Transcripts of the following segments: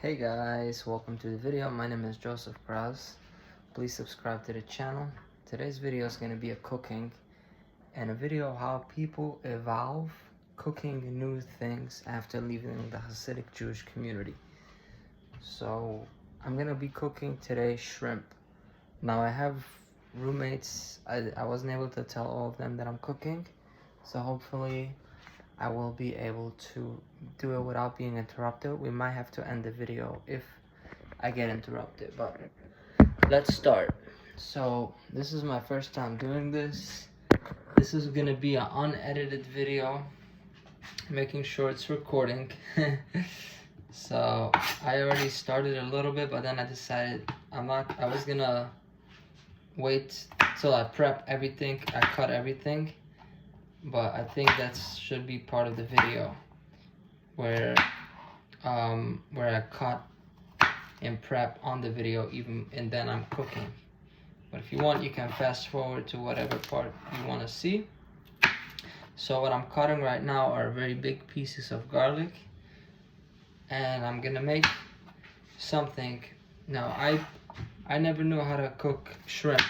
Hey guys, welcome to the video. My name is Joseph Kraus. Please subscribe to the channel. Today's video is going to be a cooking and a video how people evolve cooking new things after leaving the Hasidic Jewish community. So I'm going to be cooking today shrimp. Now I have roommates. I wasn't able to tell all of them that I'm cooking, so hopefully I will be able to do it without being interrupted. We might have to end the video if I get interrupted, but let's start. So this is my first time doing this. This is gonna be an unedited video, making sure it's recording. So I already started a little bit, but then I decided I was gonna wait till I prep everything, I cut everything. But I think that should be part of the video where I cut and prep on the video and then I'm cooking. But if you want, you can fast forward to whatever part you want to see. So what I'm cutting right now are very big pieces of garlic, and I'm gonna make something. Now I never knew how to cook shrimp.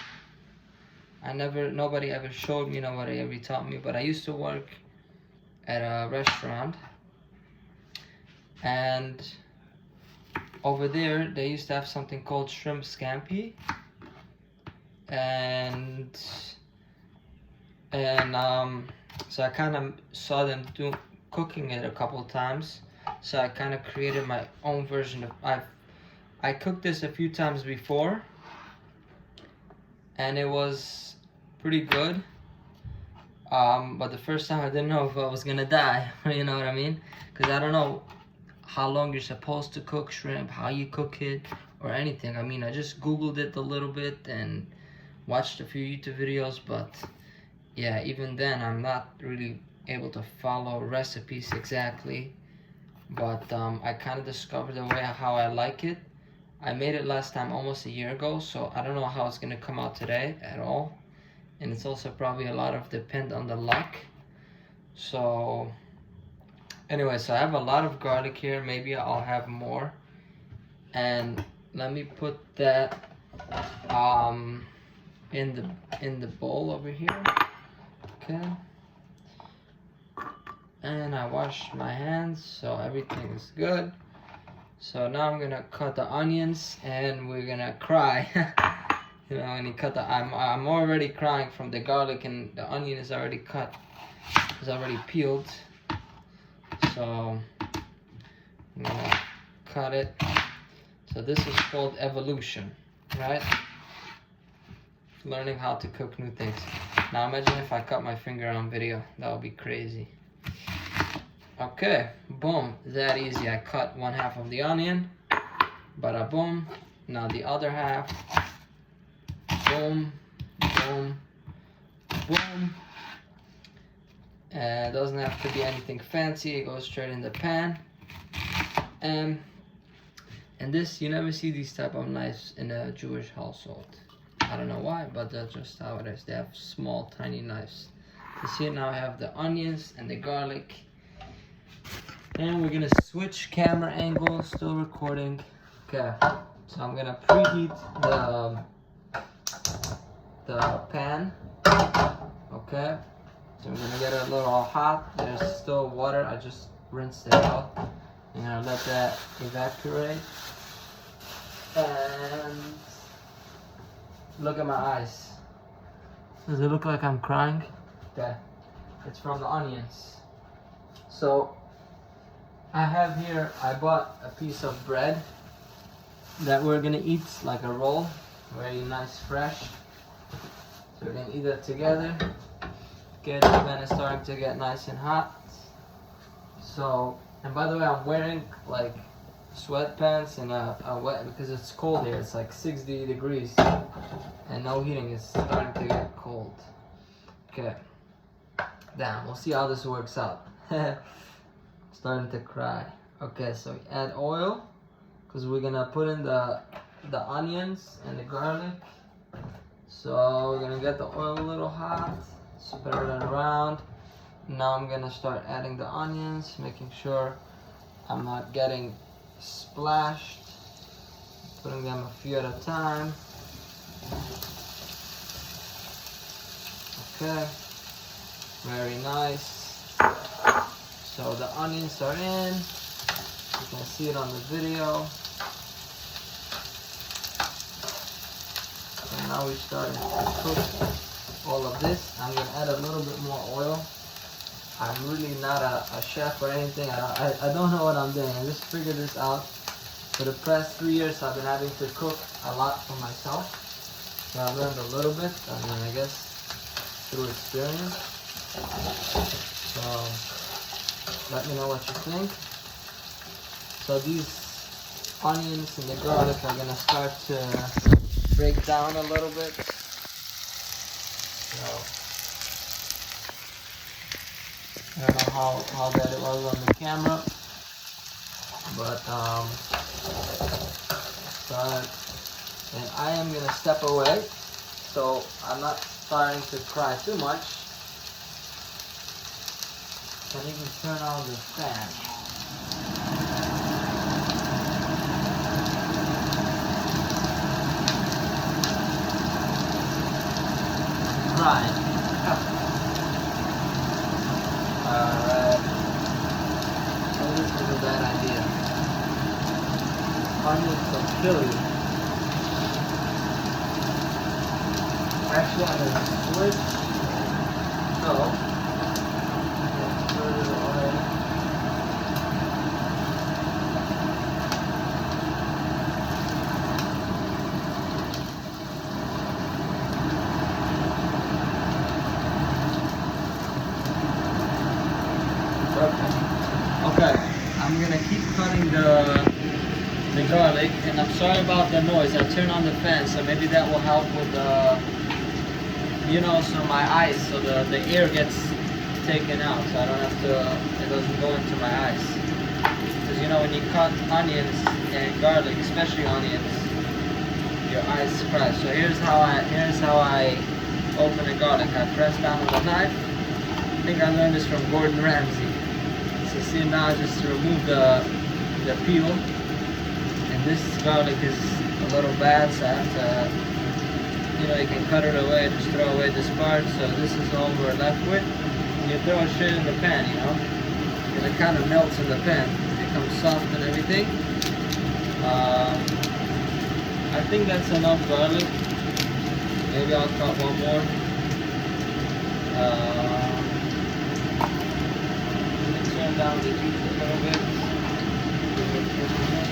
Nobody ever showed me, nobody ever taught me, but I used to work at a restaurant, and over there they used to have something called shrimp scampi, and so I kind of saw them cooking it a couple times, so I kind of created my own version of. I cooked this a few times before, and it was pretty good, but the first time I didn't know if I was gonna die. You know what I mean? Because I don't know how long you're supposed to cook shrimp, how you cook it, or anything. I mean, I just googled it a little bit and watched a few YouTube videos, but yeah, even then I'm not really able to follow recipes exactly. But I kind of discovered the way how I like it. I made it last time almost a year ago, so I don't know how it's gonna come out today at all. And it's also probably a lot of depend on the luck. So anyway, so I have a lot of garlic here. Maybe I'll have more. And let me put that in the bowl over here. Okay. And I washed my hands, so everything is good. So now I'm gonna cut the onions, and we're gonna cry. You know, when you cut I'm already crying from the garlic, and the onion is already cut. It's already peeled. So I'm gonna cut it. So this is called evolution, right? Learning how to cook new things. Now imagine if I cut my finger on video. That would be crazy. Okay, boom, that easy. I cut one half of the onion. Bada boom. Now the other half. Boom, boom, boom. It doesn't have to be anything fancy. It goes straight in the pan. And this, you never see these type of knives in a Jewish household. I don't know why, but that's just how it is. They have small, tiny knives. You see, now I have the onions and the garlic. And we're gonna switch camera angle. Still recording. Okay, so I'm gonna preheat the pan. Okay, so we're gonna get it a little hot. There's still water. I just rinsed it out. I'm gonna let that evaporate. And look at my eyes. Does it look like I'm crying? Okay, it's from the onions. So I have here, I bought a piece of bread that we're gonna eat like a roll. Very nice, fresh. So we're gonna eat it together. Okay, the pan is starting to get nice and hot. So, and by the way, I'm wearing like sweatpants and a wet, because it's cold here. It's like 60 degrees and no heating. It's starting to get cold. Okay, damn, we'll see how this works out. Starting to cry. Okay, so we add oil, because we're gonna put in the onions and the garlic. So we're gonna get the oil a little hot, spread it around. Now I'm gonna start adding the onions, making sure I'm not getting splashed. Putting them a few at a time. Okay, very nice. So the onions are in. You can see it on the video. So now we're starting to cook all of this. I'm gonna add a little bit more oil. I'm really not a chef or anything. I don't know what I'm doing. I just figured this out. For the past 3 years, I've been having to cook a lot for myself. So I learned a little bit. I mean, I guess through experience. So let me know what you think. So these onions and the garlic are gonna start to break down a little bit. So I don't know how that it was on the camera, but and I am gonna step away, so I'm not starting to cry too much. Can even turn on the fan. Crying. Alright. So this is a bad idea. Onions will kill you. Actually, I'm going to switch. So, let's put it away. Okay, I'm going to keep cutting the garlic, and I'm sorry about the noise. I turned on the fan, so maybe that will help with so my eyes, so the air gets taken out, so I don't have to, it doesn't go into my eyes. Because when you cut onions and garlic, especially onions, your eyes cry. So here's how I open the garlic. I press down with a knife. I think I learned this from Gordon Ramsay. So see now, just remove the peel. And this garlic is a little bad, so I have to, you can cut it away, just throw away this part. So this is all we're left with. And you throw it straight in the pan, and it kind of melts in the pan. It becomes soft and everything. I think that's enough garlic. Maybe I'll cut one more. Let me turn down the heat a little bit. Give it 50 minutes.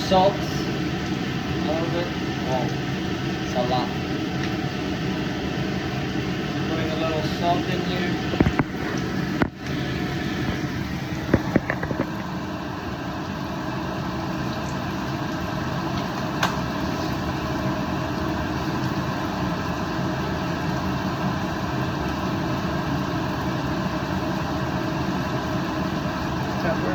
Salt, a little bit. Oh, it's a lot. Putting a little salt in here. Pepper.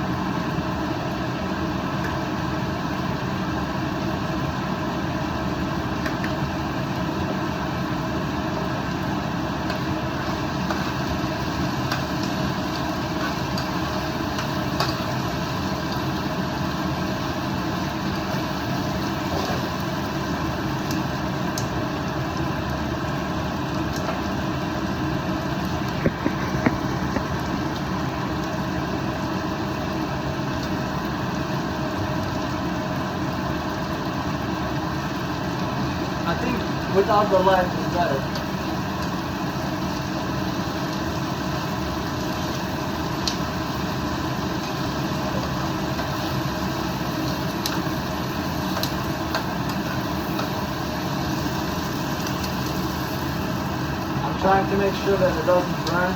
think without the light is better. I'm trying to make sure that it doesn't burn,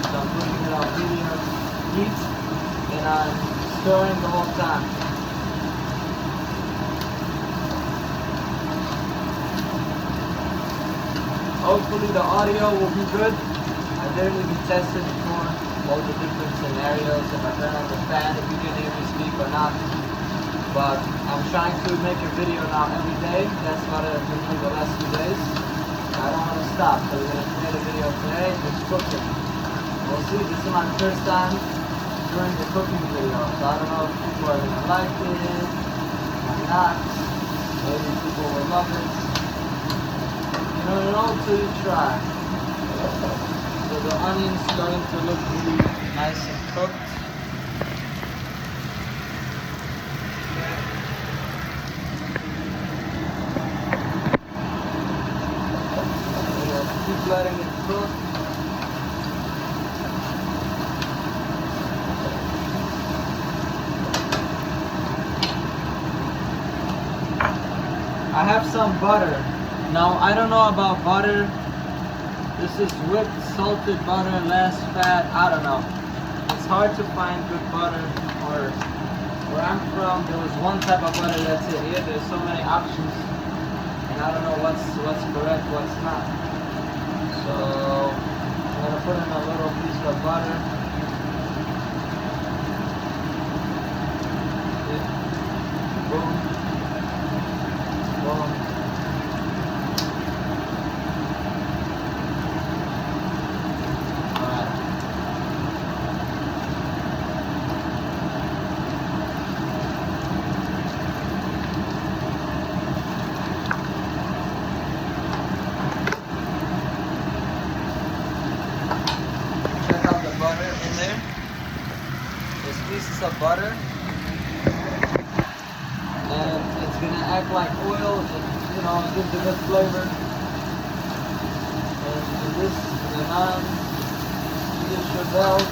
so I'm putting it on medium heat, and I'm stirring the whole time. Hopefully the audio will be good. I didn't even test it before, all the different scenarios, if I turn on the fan, if you can hear me speak or not. But I'm trying to make a video now every day. That's what I've been doing the last 2 days. I don't want to stop, so we're going to create a video today, just cooking. We'll see, this is my first time doing the cooking video, so I don't know if people are going to like it or not. Maybe people will love it. You don't know until you try. So the onion's starting to look really nice and cooked. Keep letting it cook. I have some butter. Now, I don't know about butter. This is whipped, salted butter, less fat. I don't know. It's hard to find good butter. Or where I'm from, there was one type of butter, that's it. Here, there's so many options, and I don't know what's correct, what's not. So I'm gonna put in a little piece of butter. Boom. Boom. Pieces of butter, and it's gonna act like oil, and you know, gives a good flavor. And this the non-Swedish rebels,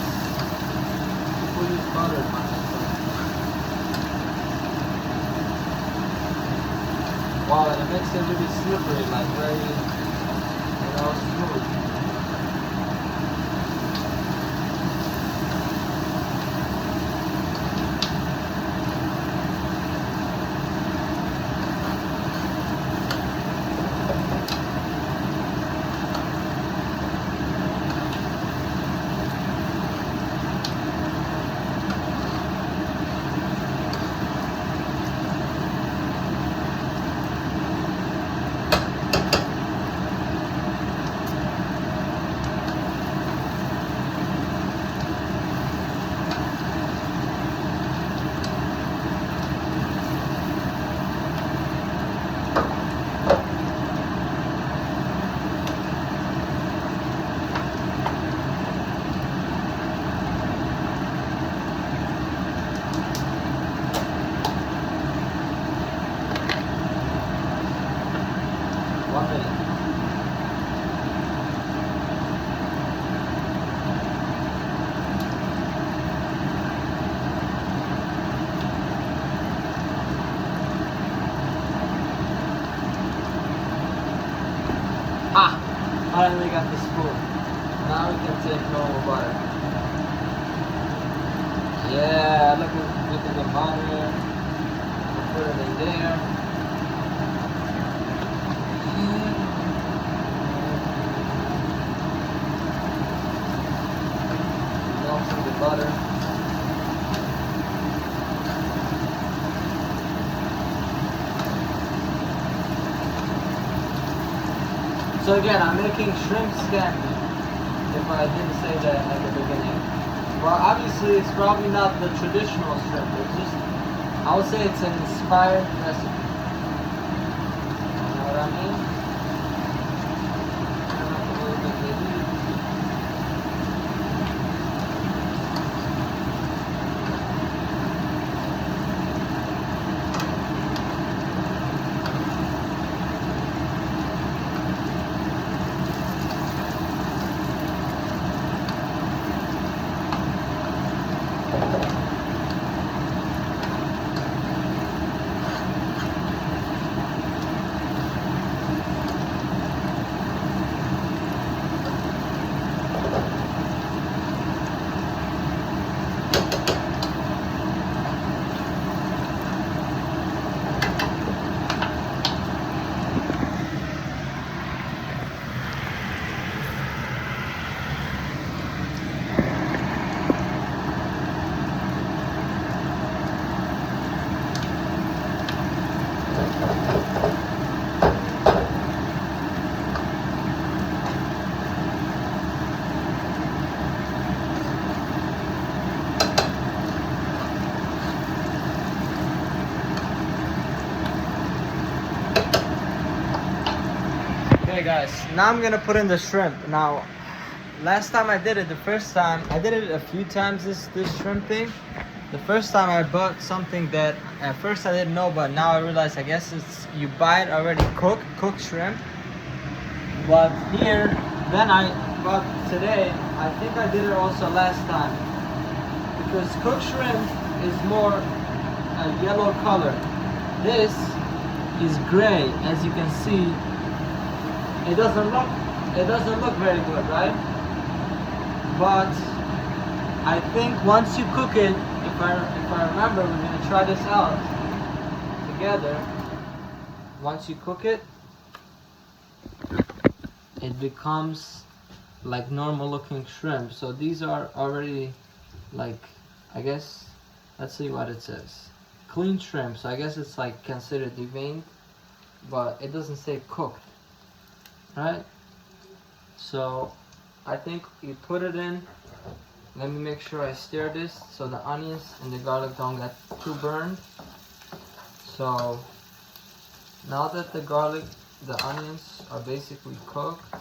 people use butter. Wow, and it makes it really slippery, like very, you know, smooth. Finally got the spoon. Now we can take normal butter. Yeah, look at the butter. We'll put it in there. Melting the butter. So again, I'm making shrimp scampi, if I didn't say that at the beginning. Well, obviously it's probably not the traditional shrimp, it's just, I would say it's an inspired recipe. You know what I mean? Turn up a little bit the heat. Okay guys, now I'm gonna put in the shrimp. Now, last time I did it, the first time, I did it a few times, this shrimp thing. The first time I bought something that at first I didn't know, but now I realize I guess it's, you buy it already cooked shrimp. But here, but today, I think I did it also last time. Because cooked shrimp is more a yellow color. This is gray, as you can see. It doesn't look very good, right? But I think once you cook it, if I remember, we're gonna try this out together. Once you cook it, it becomes like normal looking shrimp. So these are already like, I guess, let's see what it says. Clean shrimp, so I guess it's like considered deveined, but it doesn't say cooked, right? So I think you put it in. Let me make sure I stir this so the onions and the garlic don't get too burned. So now that the onions are basically cooked,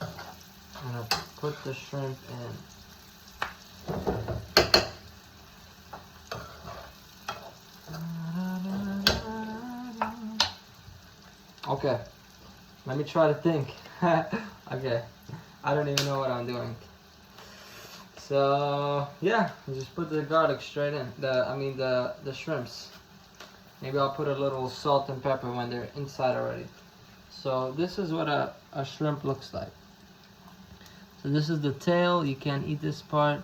I'm gonna put the shrimp in. Okay, let me try to think. Okay, I don't even know what I'm doing. So yeah, just put the garlic straight in. The shrimps. Maybe I'll put a little salt and pepper when they're inside already. So this is what a shrimp looks like. So this is the tail. You can't eat this part.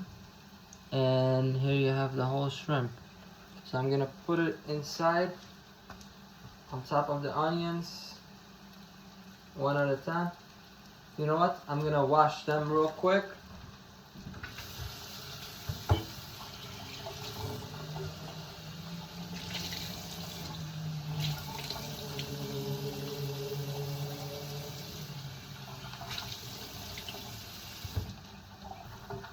And here you have the whole shrimp. So I'm gonna put it inside on top of the onions, one at a time. You know what? I'm gonna wash them real quick.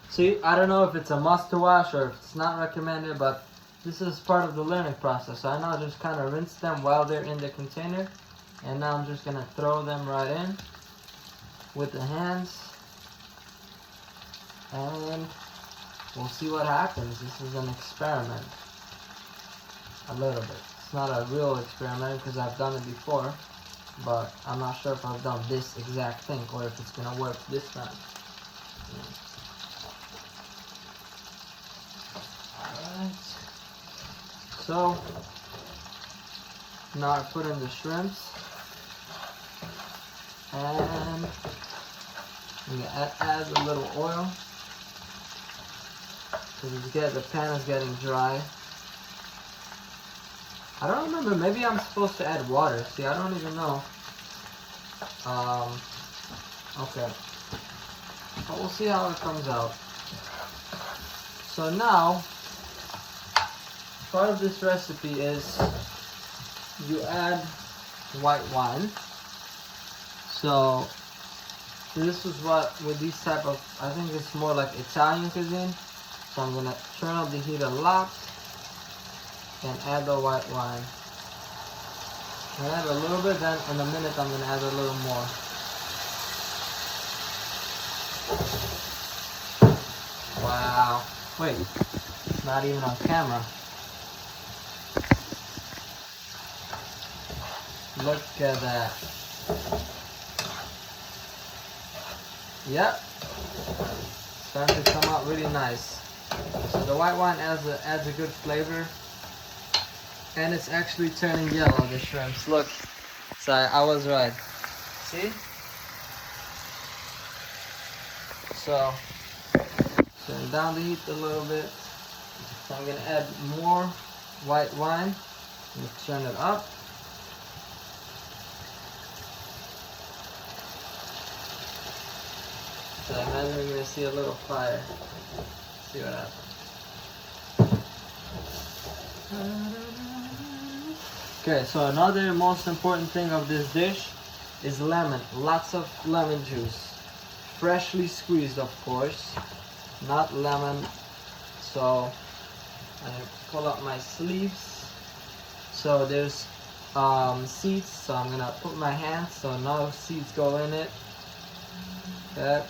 See, I don't know if it's a must to wash or if it's not recommended, but this is part of the learning process. So I now just kind of rinse them while they're in the container. And now I'm just going to throw them right in with the hands. And we'll see what happens. This is an experiment. A little bit. It's not a real experiment because I've done it before. But I'm not sure if I've done this exact thing or if it's going to work this time. So now I put in the shrimps, and I'm gonna add a little oil because the pan is getting dry. I don't remember, maybe I'm supposed to add water. See, I don't even know. Okay, but we'll see how it comes out. So now, part of this recipe is you add white wine. So this is what, with these type of, I think it's more like Italian cuisine. So I'm gonna turn up the heat a lot and add the white wine. I add a little bit, then in a minute I'm gonna add a little more. Wow. Wait, it's not even on camera. Look at that. Yep. Starting to come out really nice. So the white wine adds a good flavor. And it's actually turning yellow, the shrimps. Look. So I was right. See? So turn down the heat a little bit. So I'm gonna add more white wine. I'm gonna turn it up. So I imagine we're going to see a little fire. Let's see what happens. Okay, so another most important thing of this dish is lemon. Lots of lemon juice. Freshly squeezed, of course. Not lemon. So I pull up my sleeves. So there's seeds, so I'm gonna put my hands so no seeds go in it. Okay.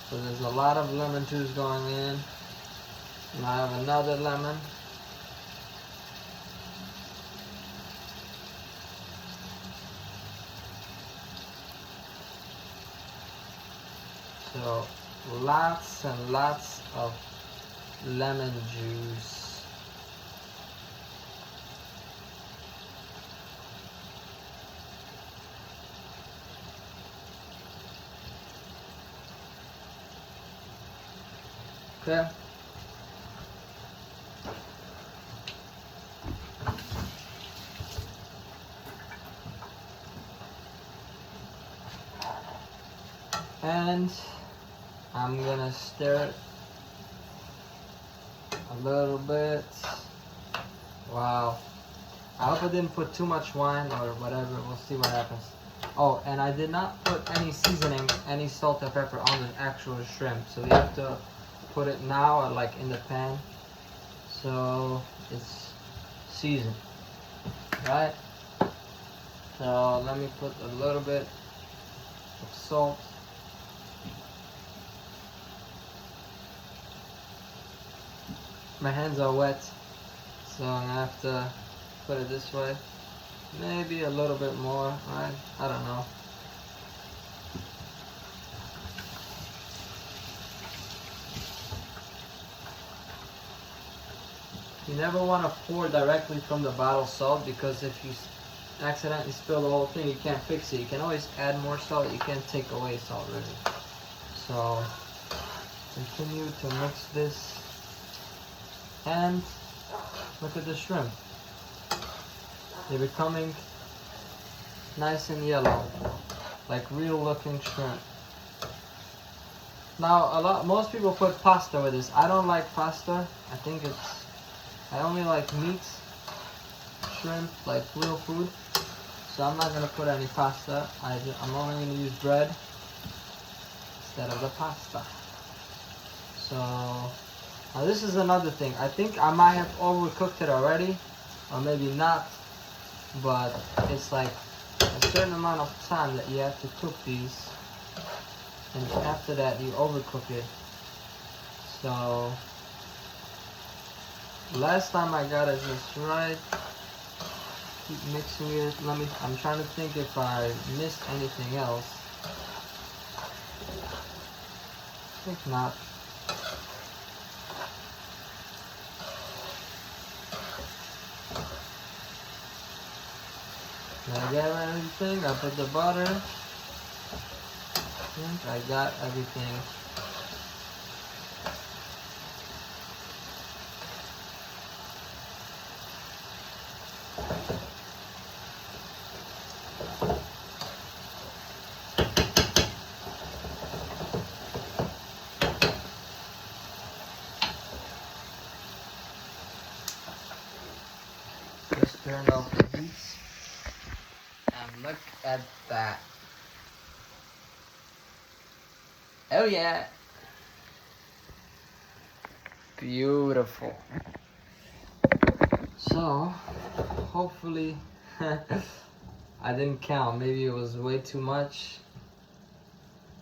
So there's a lot of lemon juice going in. And I have another lemon. So lots and lots of lemon juice. Okay. And I'm gonna stir it a little bit. Wow. I hope I didn't put too much wine or whatever. We'll see what happens. Oh, and I did not put any seasoning, any salt or pepper on the actual shrimp. So we have to put it now, or like in the pan. So it's seasoned, right? So let me put a little bit of salt. My hands are wet, so I'm gonna have to put it this way. Maybe a little bit more, right? I don't know. You never want to pour directly from the bottle salt, because if you accidentally spill the whole thing, you can't fix it. You can always add more salt, you can't take away salt really. So continue to mix this. And look at the shrimp. They're becoming nice and yellow, like real looking shrimp. Now most people put pasta with this. I don't like pasta. I only like meat, shrimp, like real food. So I'm not gonna put any pasta. I'm only gonna use bread instead of the pasta. So now this is another thing. I think I might have overcooked it already, or maybe not, but it's like a certain amount of time that you have to cook these, and after that you overcook it. So last time I got it just right. Keep mixing it. I'm trying to think if I missed anything else. I think not. I got everything. I put the butter. And I got everything. Just turned off the heat. And look at that. Oh yeah. Beautiful. So, hopefully, I didn't count. Maybe it was way too much.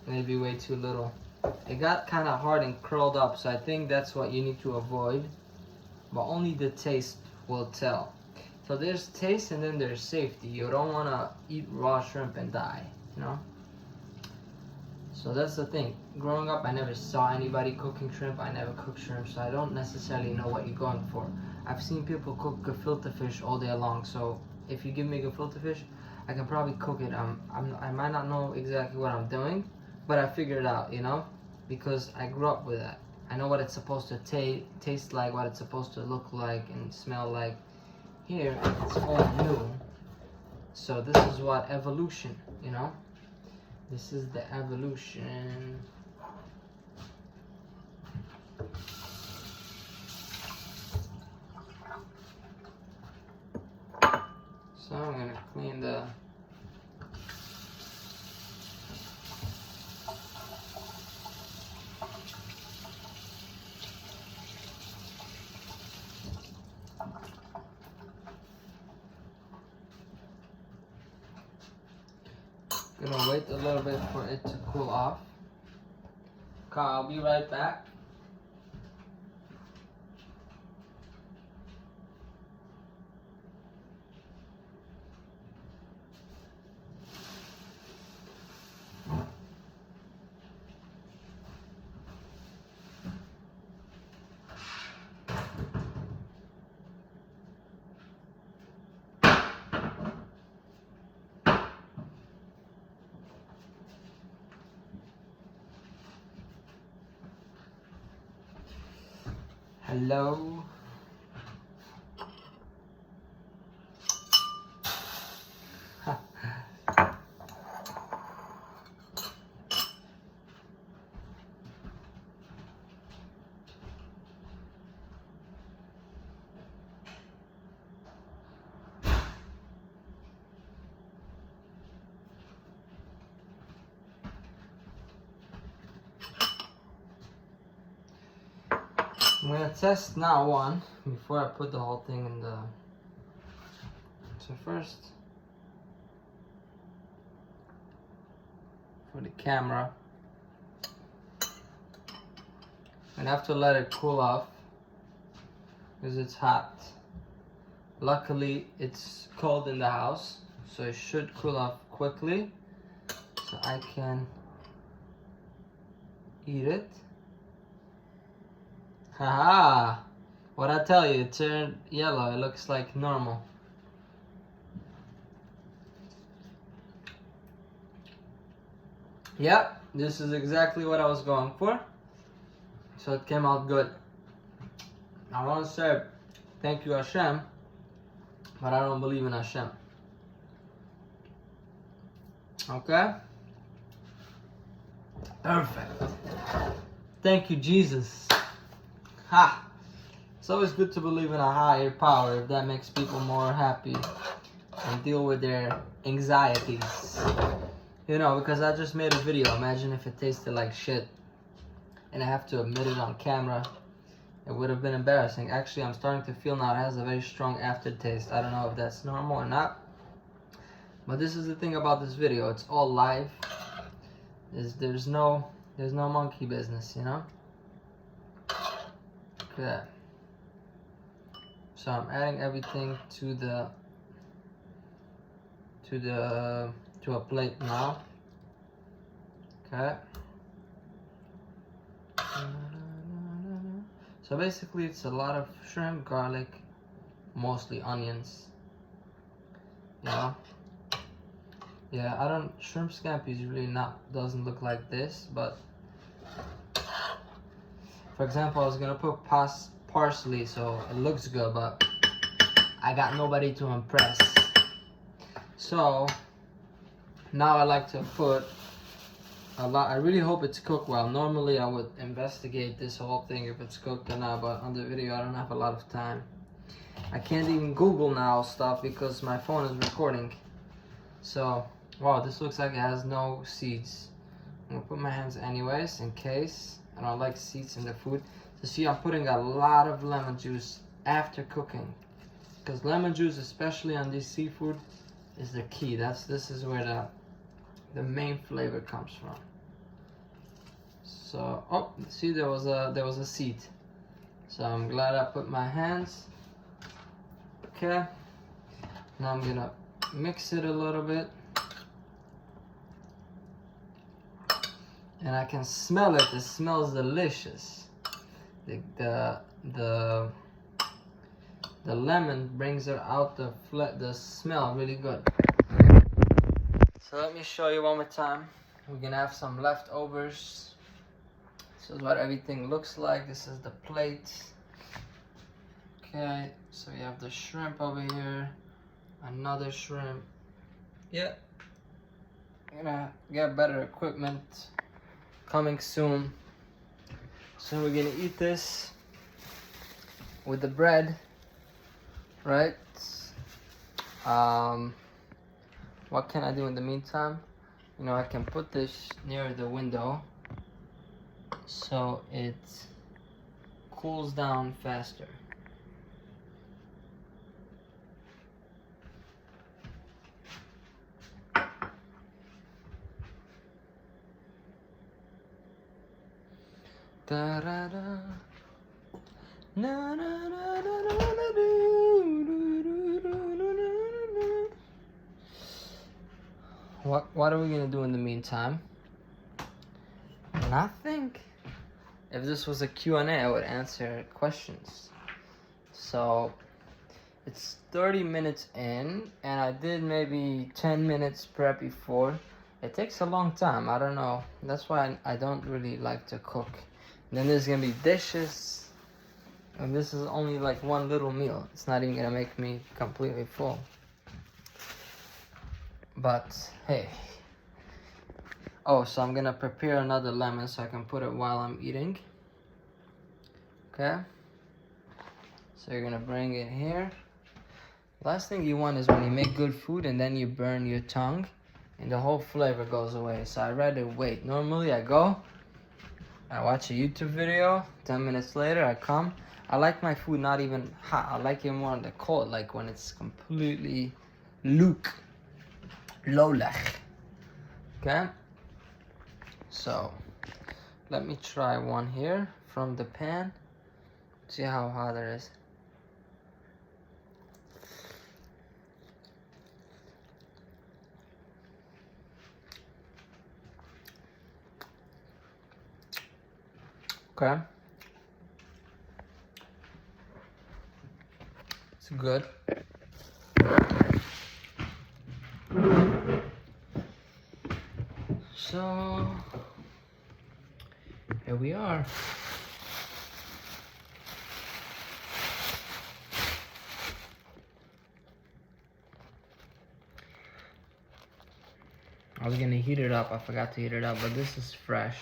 Maybe way too little. It got kind of hard and curled up, so I think that's what you need to avoid. But only the taste will tell. So there's taste and then there's safety. You don't want to eat raw shrimp and die, you know? So that's the thing. Growing up, I never saw anybody cooking shrimp. I never cooked shrimp, so I don't necessarily know what you're going for. I've seen people cook gefilte fish all day long, so if you give me gefilte fish, I can probably cook it. I might not know exactly what I'm doing, but I figured it out, you know? Because I grew up with that. I know what it's supposed to taste like, what it's supposed to look like and smell like. Here, it's all new. So this is what evolution, you know? This is the evolution. So I'm gonna clean the gonna wait a little bit for it to cool off. Okay, I'll be right back. Hello. I'm gonna test now one before I put the whole thing in the. So first, for the camera, I'm gonna have to let it cool off because it's hot. Luckily, it's cold in the house, so it should cool off quickly, so I can eat it. Haha! What I tell you, it turned yellow. It looks like normal. Yep, this is exactly what I was going for. So it came out good. I want to say thank you Hashem, but I don't believe in Hashem. Okay? Perfect. Thank you, Jesus. Ha! It's always good to believe in a higher power if that makes people more happy and deal with their anxieties. You know, because I just made a video. Imagine if it tasted like shit and I have to admit it on camera. It would have been embarrassing. Actually, I'm starting to feel now it has a very strong aftertaste. I don't know if that's normal or not. But this is the thing about this video. It's all live. There's no monkey business, you know? Look at that. So I'm adding everything to a plate now. Okay. So basically it's a lot of shrimp, garlic, mostly onions. You know? Yeah, shrimp scampi is really doesn't look like this, but for example, I was gonna put parsley so it looks good, but I got nobody to impress. So now I like to put a lot. I really hope it's cooked well. Normally I would investigate this whole thing if it's cooked or not, but on the video I don't have a lot of time. I can't even Google now stuff because my phone is recording. So, wow, this looks like it has no seeds. I'm gonna put my hands anyways in case. I don't like seeds in the food. So see, I'm putting a lot of lemon juice after cooking, because lemon juice, especially on this seafood, is the key. This is where the main flavor comes from. So, oh, see, there was a seed. So I'm glad I put my hands. Okay. Now I'm gonna mix it a little bit. And I can smell it. It smells delicious. The lemon brings out the smell really good. So let me show you one more time. We're gonna have some leftovers. This is what everything looks like. This is the plate. Okay, so we have the shrimp over here. Another shrimp. Yeah. I'm gonna get better equipment coming soon. So we're gonna eat this with the bread, right? What can I do in the meantime? You know, I can put this near the window so it cools down faster. Da da da. Na na na na na na do. What are we gonna do in the meantime? Nothing. If this was a Q&A, I would answer questions. So it's 30 minutes in, and I did maybe 10 minutes prep before. It takes a long time. I don't know. That's why I don't really like to cook. And then there's gonna be dishes. And this is only like one little meal. It's not even gonna make me completely full. But hey. Oh, so I'm gonna prepare another lemon so I can put it while I'm eating. Okay. So you're gonna bring it here. Last thing you want is when you make good food and then you burn your tongue and the whole flavor goes away. So I'd rather wait. Normally I go, I watch a YouTube video, 10 minutes later I come. I like my food not even hot. I like it more on the cold, like when it's completely lolach. Okay? So, let me try one here from the pan. See how hot it is. Okay. It's good. So, here we are. I was gonna heat it up. I forgot to heat it up, but this is fresh.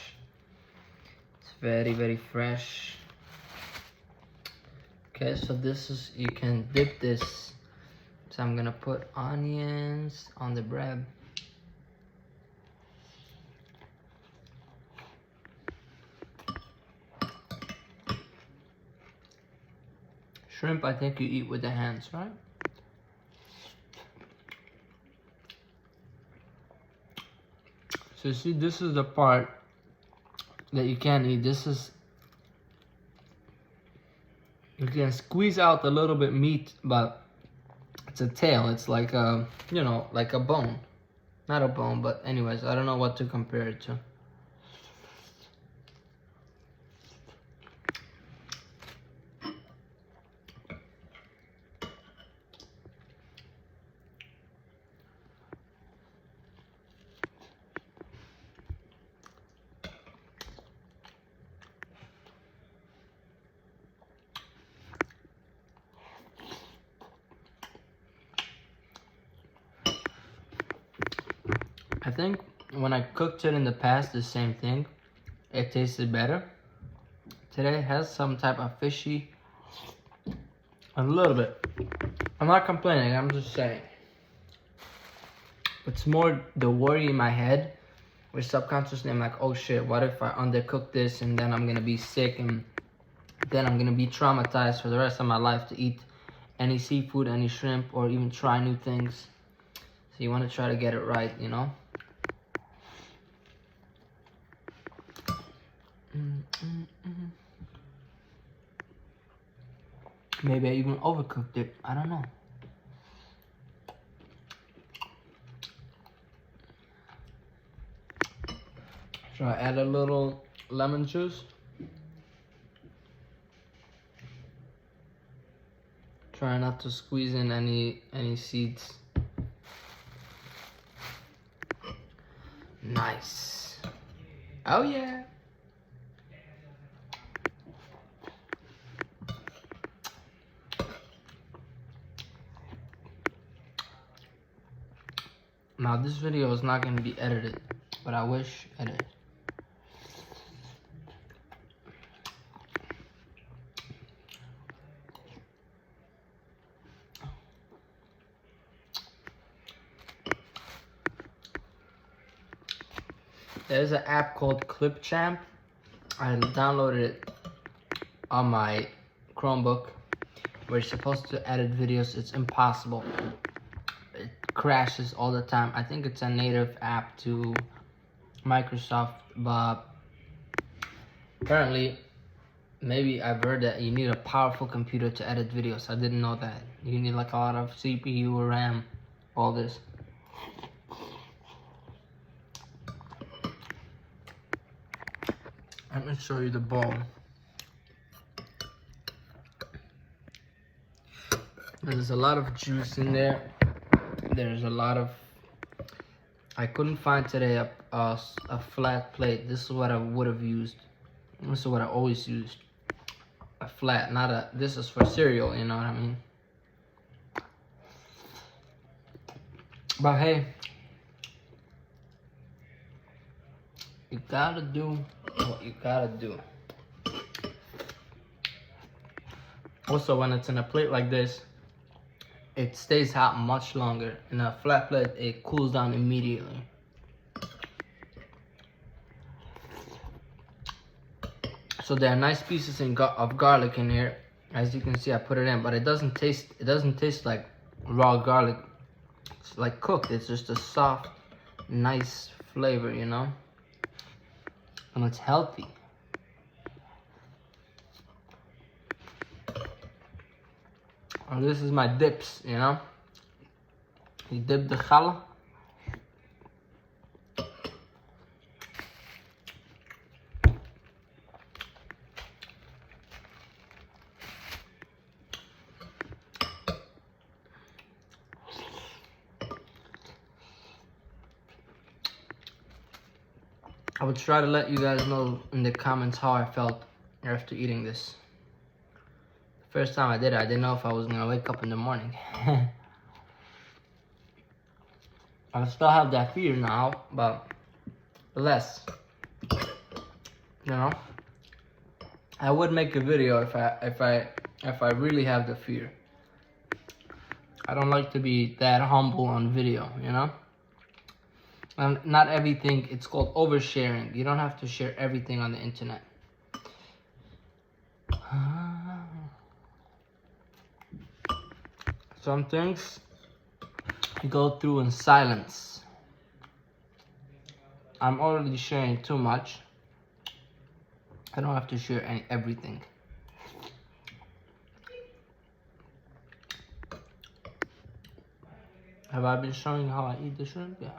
It's very, very fresh. Okay, so this is, you can dip this. So I'm gonna put onions on the bread. Shrimp, I think you eat with the hands, right? So see, this is the part that you can't eat. This is, you can squeeze out a little bit meat, but it's a tail. It's like a, you know, like a bone. Not a bone, but anyways, I don't know what to compare it to. I think when I cooked it in the past, the same thing, it tasted better. Today it has some type of fishy, a little bit. I'm not complaining, I'm just saying. It's more the worry in my head, where subconsciously I'm like, oh shit, what if I undercook this and then I'm gonna be sick and then I'm gonna be traumatized for the rest of my life to eat any seafood, any shrimp, or even try new things. So you wanna try to get it right, you know? Maybe I even overcooked it. I don't know. So I add a little lemon juice. Try not to squeeze in any seeds. Nice. Oh yeah. Now this video is not going to be edited, but I wish it is. There's an app called Clipchamp. I downloaded it on my Chromebook. Where you're supposed to edit videos, it's impossible. It crashes all the time. I think it's a native app to Microsoft, but apparently maybe I've heard that you need a powerful computer to edit videos. I didn't know that. You need like a lot of CPU or RAM, all this. Let me show you the bowl. There's a lot of juice in there. There's a lot of... I couldn't find today a flat plate. This is what I would have used. This is what I always used. A flat, not a... This is for cereal, you know what I mean? But hey, you gotta do what you gotta do. Also, when it's in a plate like this, it stays hot much longer. In a flat plate, it cools down immediately. So there are nice pieces of garlic in here. As you can see, I put it in, but it doesn't taste like raw garlic. It's like cooked. It's just a soft, nice flavor, you know? And it's healthy. And this is my dips, you know? You dip the challah. I would try to let you guys know in the comments how I felt after eating this. The first time I did it, I didn't know if I was gonna wake up in the morning. I still have that fear now, but less. You know, I would make a video if I really have the fear. I don't like to be that humble on video, you know. And not everything, it's called oversharing. You don't have to share everything on the internet. Some things you go through in silence. I'm already sharing too much. I don't have to share everything. Have I been showing how I eat the shrimp? Yeah.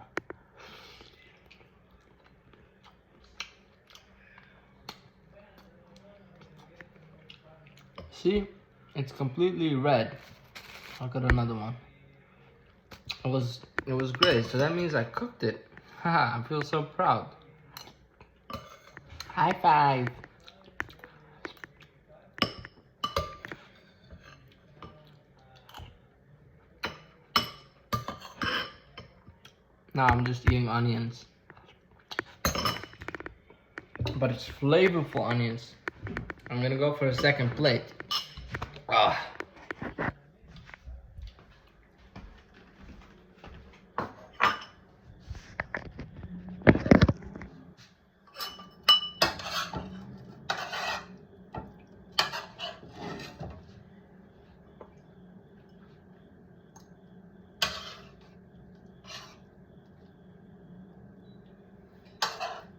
See, it's completely red. I'll get another one. It was great. So that means I cooked it. Haha, I feel so proud. High five. Now I'm just eating onions. But it's flavorful onions. I'm gonna go for a second plate. Ah.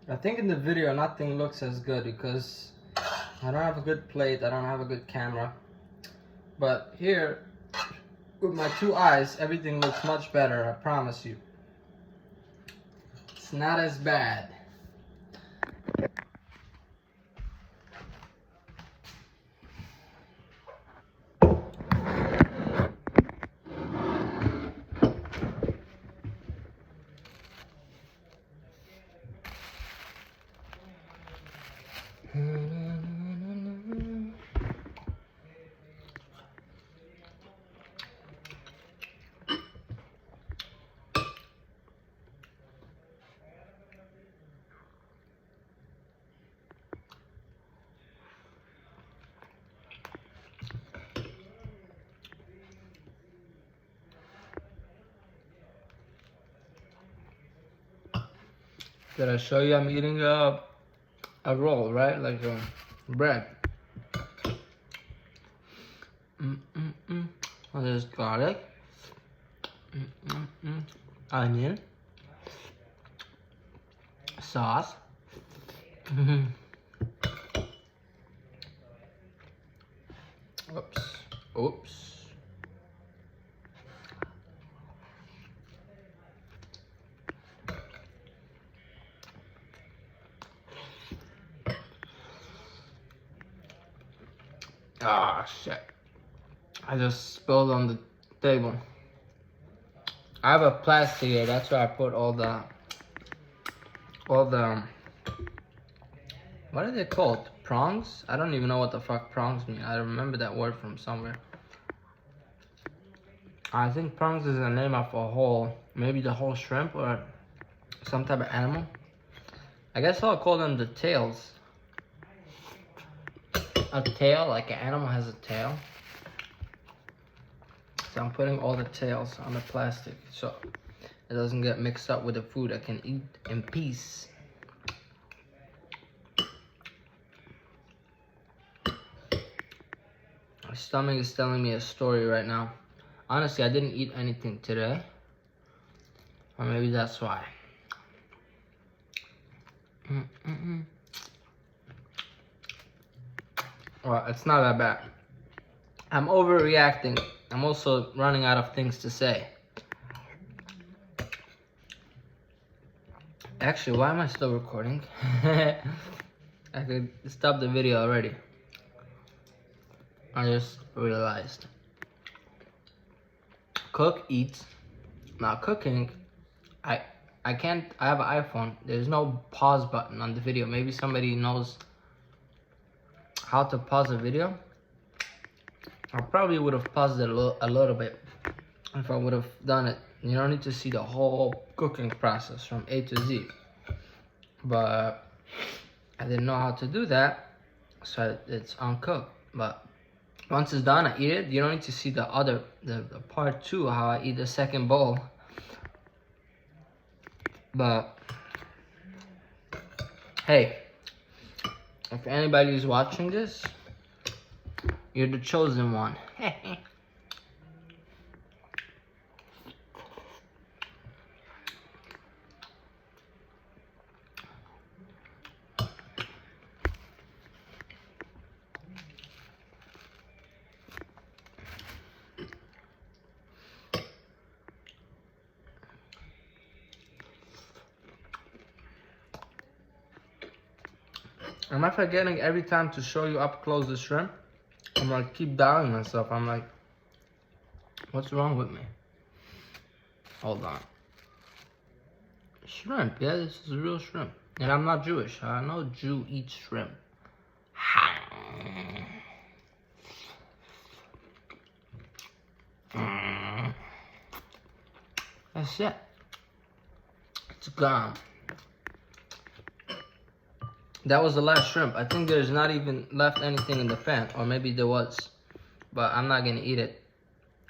I think in the video nothing looks as good because I don't have a good plate, I don't have a good camera. But here, with my two eyes, everything looks much better, I promise you. It's not as bad. Did I show you I'm eating a roll, right? Like a bread. Oh, there's garlic. Onion. Sauce. Oops. Oops. Ah, shit. I just spilled on the table. I have a plastic here, that's where I put all the, what are they called? Prongs? I don't even know what the fuck prongs mean. I remember that word from somewhere. I think prongs is the name of a whole, maybe the whole shrimp or some type of animal. I guess I'll call them the tails. A tail, like an animal has a tail. So I'm putting all the tails on the plastic so it doesn't get mixed up with the food I can eat in peace. My stomach is telling me a story right now. Honestly, I didn't eat anything today. Or maybe that's why. Well, it's not that bad. I'm overreacting. I'm also running out of things to say. Actually, why am I still recording? I could stop the video already. I just realized. Cook, eat. Now cooking, I can't, I have an iPhone. There's no pause button on the video. Maybe somebody knows how to pause a video. I probably would have paused it a little bit if I would have done it. You don't need to see the whole cooking process from A to Z. But I didn't know how to do that, so it's uncooked. But once it's done, I eat it. You don't need to see the part two, how I eat the second bowl. But hey, if anybody is watching this, you're the chosen one. Am I forgetting every time to show you up close the shrimp? I'm like, keep doubting myself. I'm like, what's wrong with me? Hold on. Shrimp, yeah, this is real shrimp. And I'm not Jewish. I know Jew eats shrimp. That's it. It's gone. That was the last shrimp. I think there's not even left anything in the pan, or maybe there was, but I'm not gonna eat it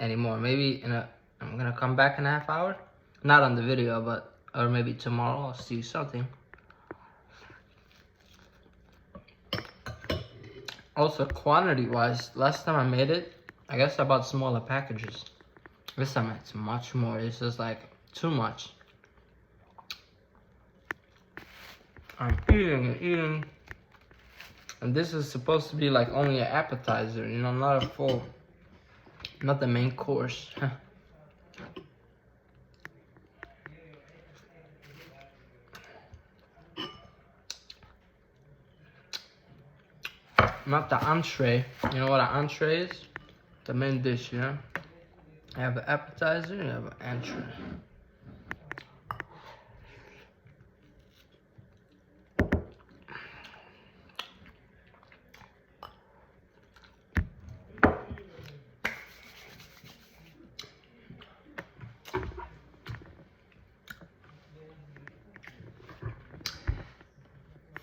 anymore. Maybe I'm gonna come back in a half hour, not on the video, but or maybe tomorrow I'll see something. Also, quantity-wise, last time I made it, I guess I bought smaller packages. This time it's much more. It's just like too much. I'm eating and eating. And this is supposed to be like only an appetizer, you know, not a full, not the main course. Not the entree. You know what an entree is? The main dish, you know? You have an appetizer, you have an entree.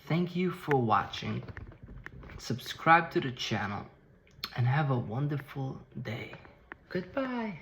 Thank you for watching. Subscribe to the channel and have a wonderful day. Goodbye.